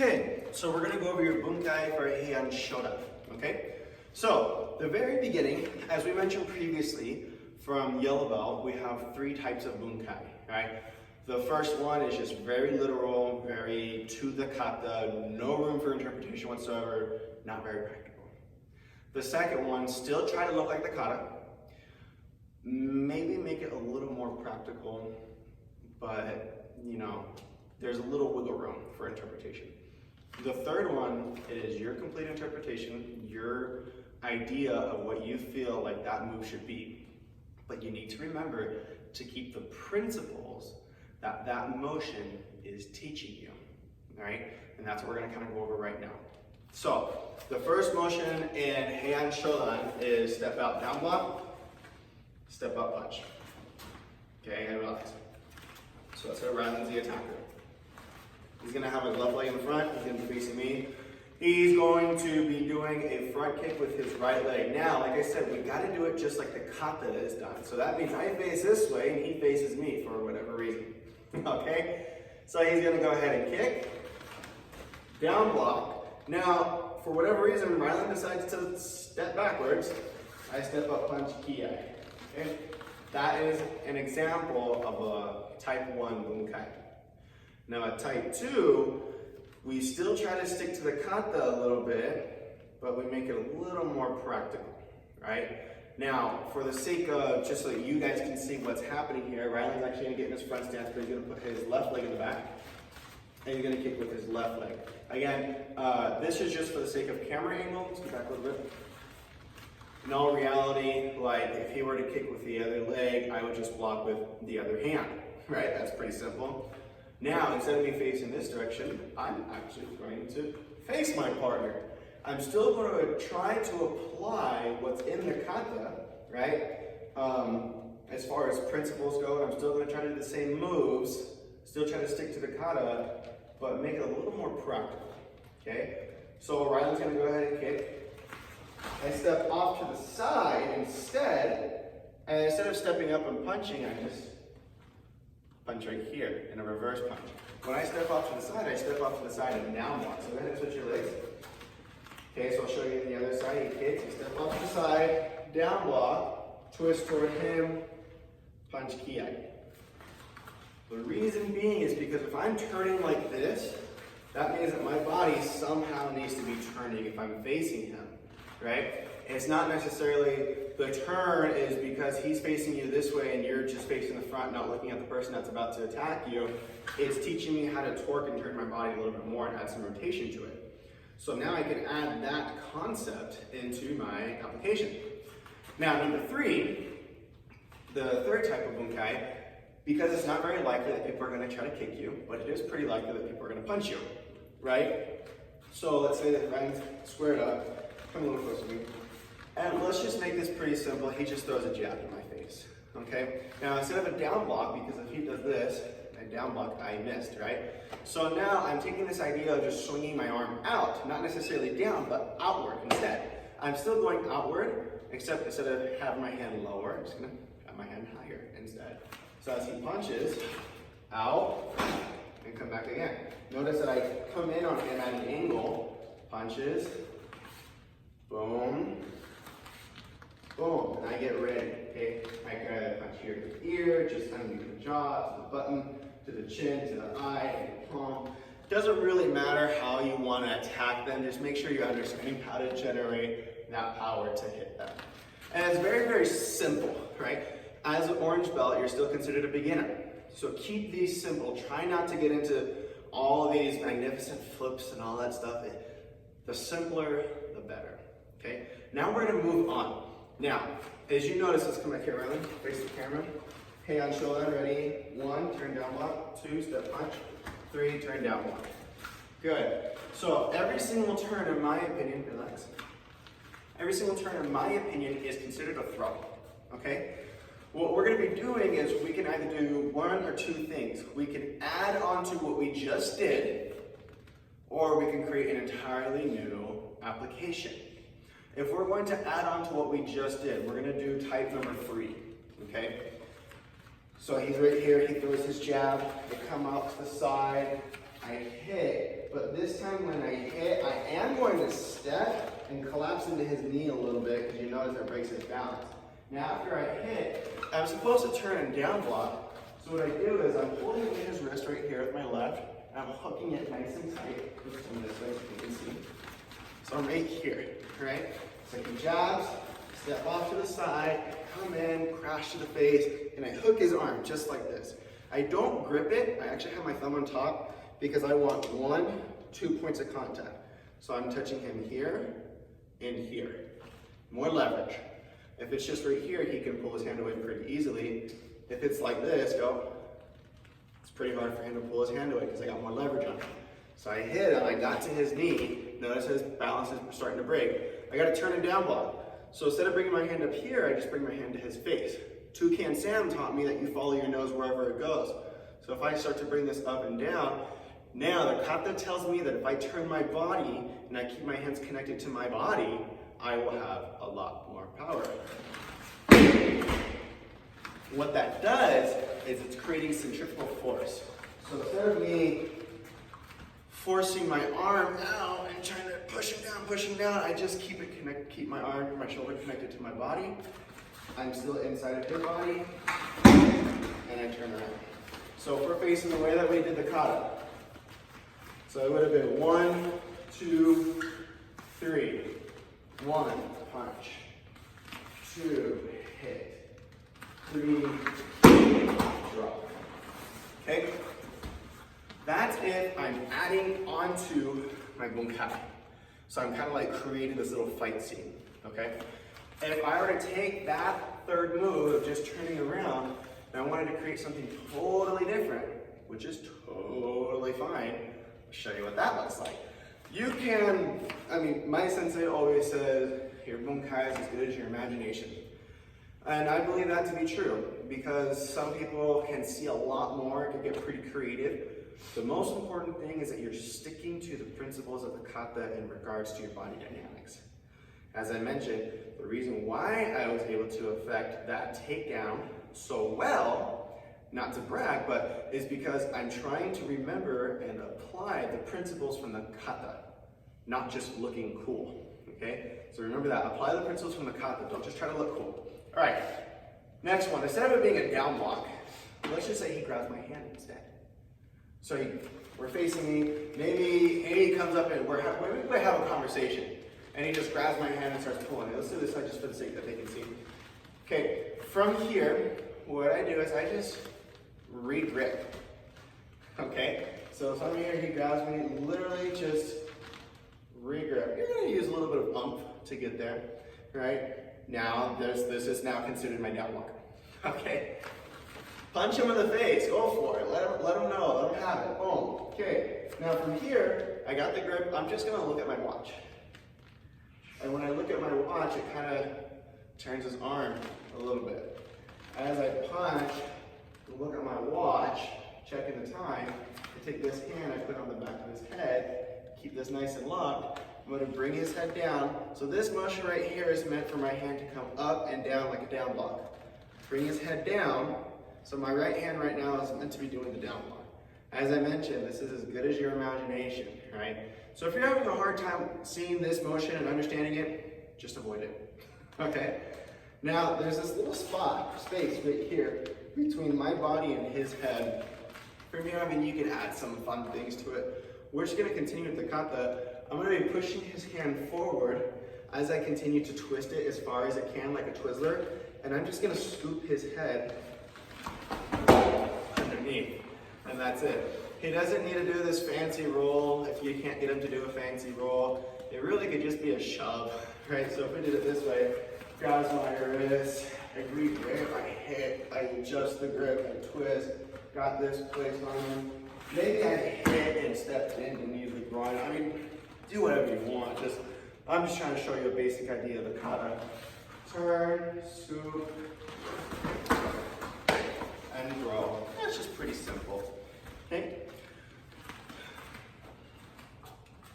Okay, so we're gonna go over your Bunkai for Heian Shodan, okay? So, the very beginning, as we mentioned previously, from yellow belt, we have 3 types of Bunkai, right? The first one is just very literal, very to the kata, no room for interpretation whatsoever, not very practical. The second one, still try to look like the kata, maybe make it a little more practical, but you know, there's a little wiggle room for interpretation. The third one is your complete interpretation, your idea of what you feel like that move should be. But you need to remember to keep the principles that that motion is teaching you, right? And that's what we're gonna kind of go over right now. So, the first motion in Heian Shodan is step out, down block, step up, punch. Okay, and relax. So that's how Ryland's the attacker. He's gonna have his left leg in the front, he's gonna be facing me. He's going to be doing a front kick with his right leg. Now, like I said, we gotta do it just like the kata is done. So that means I face this way and he faces me for whatever reason. Okay? So he's gonna go ahead and kick, down block. Now, for whatever reason, Ryland decides to step backwards. I step up, punch, kiai. Okay? That is an example of a type 1 bunkai. Now at type 2, we still try to stick to the kata a little bit, but we make it a little more practical, right? Now, for the sake of, just so that you guys can see what's happening here, Ryland's actually gonna get in his front stance, but he's gonna put his left leg in the back, and he's gonna kick with his left leg. Again, this is just for the sake of camera angle. Let's go back a little bit. In all reality, like if he were to kick with the other leg, I would just block with the other hand, right? That's pretty simple. Now, instead of me facing this direction, I'm actually going to face my partner. I'm still going to try to apply what's in the kata, right? As far as principles go, I'm still going to try to do the same moves, still try to stick to the kata, but make it a little more practical, okay? So Ryland's going to go ahead and kick. I step off to the side instead, and instead of stepping up and punching, I just punch right here in a reverse punch. When I step off to the side, I step off to the side and down block. So go ahead and switch your legs. Okay, so I'll show you the other side. He kicks, you step off to the side, down block, twist toward him, punch kiai. The reason being is because if I'm turning like this, that means that my body somehow needs to be turning if I'm facing him, right? It's not necessarily the turn is because he's facing you this way and you're just facing the front, not looking at the person that's about to attack you. It's teaching me how to torque and turn my body a little bit more and add some rotation to it. So now I can add that concept into my application. Now, number 3, the third type of bunkai, because it's not very likely that people are going to try to kick you, but it is pretty likely that people are going to punch you, right? So let's say that Ryan's squared up, come a little closer to me. And let's just make this pretty simple. He just throws a jab in my face, okay? Now, instead of a down block, because if he does this, a down block, I missed, right? So now I'm taking this idea of just swinging my arm out, not necessarily down, but outward instead. I'm still going outward, except instead of having my hand lower, I'm just gonna have my hand higher instead. So as he punches, out, and come back again. Notice that I come in on him at an angle, punches, boom, boom, and I get ready, okay? I can either punch here to the ear, just underneath the jaw, to the button, to the chin, to the eye, to the palm. Doesn't really matter how you want to attack them, just make sure you're understanding how to generate that power to hit them. And it's very, very simple, right? As an orange belt, you're still considered a beginner. So keep these simple. Try not to get into all of these magnificent flips and all that stuff. The simpler, the better, okay? Now we're gonna move on. Now, as you notice, let's come back here, Ryland, face the camera. Heian Shodan, ready? 1, turn down block, 2, step punch, 3, turn down block. Good. So every single turn, in my opinion, relax. Every single turn, in my opinion, is considered a throw, okay? What we're gonna be doing is we can either do 1 or 2 things. We can add on to what we just did, or we can create an entirely new application. If we're going to add on to what we just did, we're gonna do type number 3, okay? So he's right here, he throws his jab, I come out to the side, I hit, but this this time when I hit, I am going to step and collapse into his knee a little bit because you notice that breaks his balance. Now after I hit, I'm supposed to turn and down block. So what I do is I'm holding his wrist right here with my left, and I'm hooking it nice and tight. Just come this way so you can see. So I'm right here, right? So he jabs, step off to the side, come in, crash to the face, and I hook his arm just like this. I don't grip it, I actually have my thumb on top because I want 2 points of contact. So I'm touching him here and here. More leverage. If it's just right here, he can pull his hand away pretty easily. If it's like this, it's pretty hard for him to pull his hand away because I got more leverage on him. So I hit him, I got to his knee. Notice his balance is starting to break. I got to turn him down block. So instead of bringing my hand up here, I just bring my hand to his face. Toucan Sam taught me that you follow your nose wherever it goes. So if I start to bring this up and down, now the kata tells me that if I turn my body and I keep my hands connected to my body, I will have a lot more power. What that does is it's creating centrifugal force. So instead of me forcing my arm out and trying to push him down, I just keep my arm, my shoulder connected to my body. I'm still inside of his body, and I turn around. So if we're facing the way that we did the kata, so it would have been 1, 2, 3. 1, punch. 2, hit. 3, drop. Okay? That's if I'm adding onto my bunkai. So I'm kind of like creating this little fight scene. Okay? And if I were to take that third move of just turning around, and I wanted to create something totally different, which is totally fine, I'll show you what that looks like. You can, my sensei always says, your bunkai is as good as your imagination. And I believe that to be true, because some people can see a lot more, can get pretty creative. The most important thing is that you're sticking to the principles of the kata in regards to your body dynamics. As I mentioned, the reason why I was able to affect that takedown so well, not to brag, but is because I'm trying to remember and apply the principles from the kata, not just looking cool, okay? So remember that, apply the principles from the kata, don't just try to look cool. All right, next one, instead of it being a down block, let's just say he grabs my hand instead. So we're facing me, maybe he comes up and we might have a conversation, and he just grabs my hand and starts pulling it. Let's do this just for the sake that they can see. Okay, from here, what I do is I just re-grip. Okay, so from here he grabs me, literally just re-grip. You're gonna use a little bit of oomph to get there, right? Now, this is now considered my down block. Okay, punch him in the face, go for it, let him know, let him have it, boom. Okay, now from here, I got the grip, I'm just gonna look at my watch. And when I look at my watch, it kind of turns his arm a little bit. As I punch, look at my watch, checking the time, I take this hand, I put it on the back of his head, keep this nice and locked. I'm going to bring his head down. So this motion right here is meant for my hand to come up and down like a down block. Bring his head down. So my right hand right now is meant to be doing the down block. As I mentioned, this is as good as your imagination, right? So if you're having a hard time seeing this motion and understanding it, just avoid it, okay? Now, there's this little space right here between my body and his head. From here, you can add some fun things to it. We're just gonna continue with the kata. I'm gonna be pushing his hand forward as I continue to twist it as far as it can, like a Twizzler, and I'm just gonna scoop his head underneath, and that's it. He doesn't need to do this fancy roll if you can't get him to do a fancy roll. It really could just be a shove, right? So if we did it this way, grabs my wrist, I re-grip, I hit, I adjust the grip, I twist, got this placed on him. Maybe I hit and stepped in and use the groin. Do whatever you want. I'm just trying to show you a basic idea of the kata. Turn, scoop, and throw. That's just pretty simple. Okay?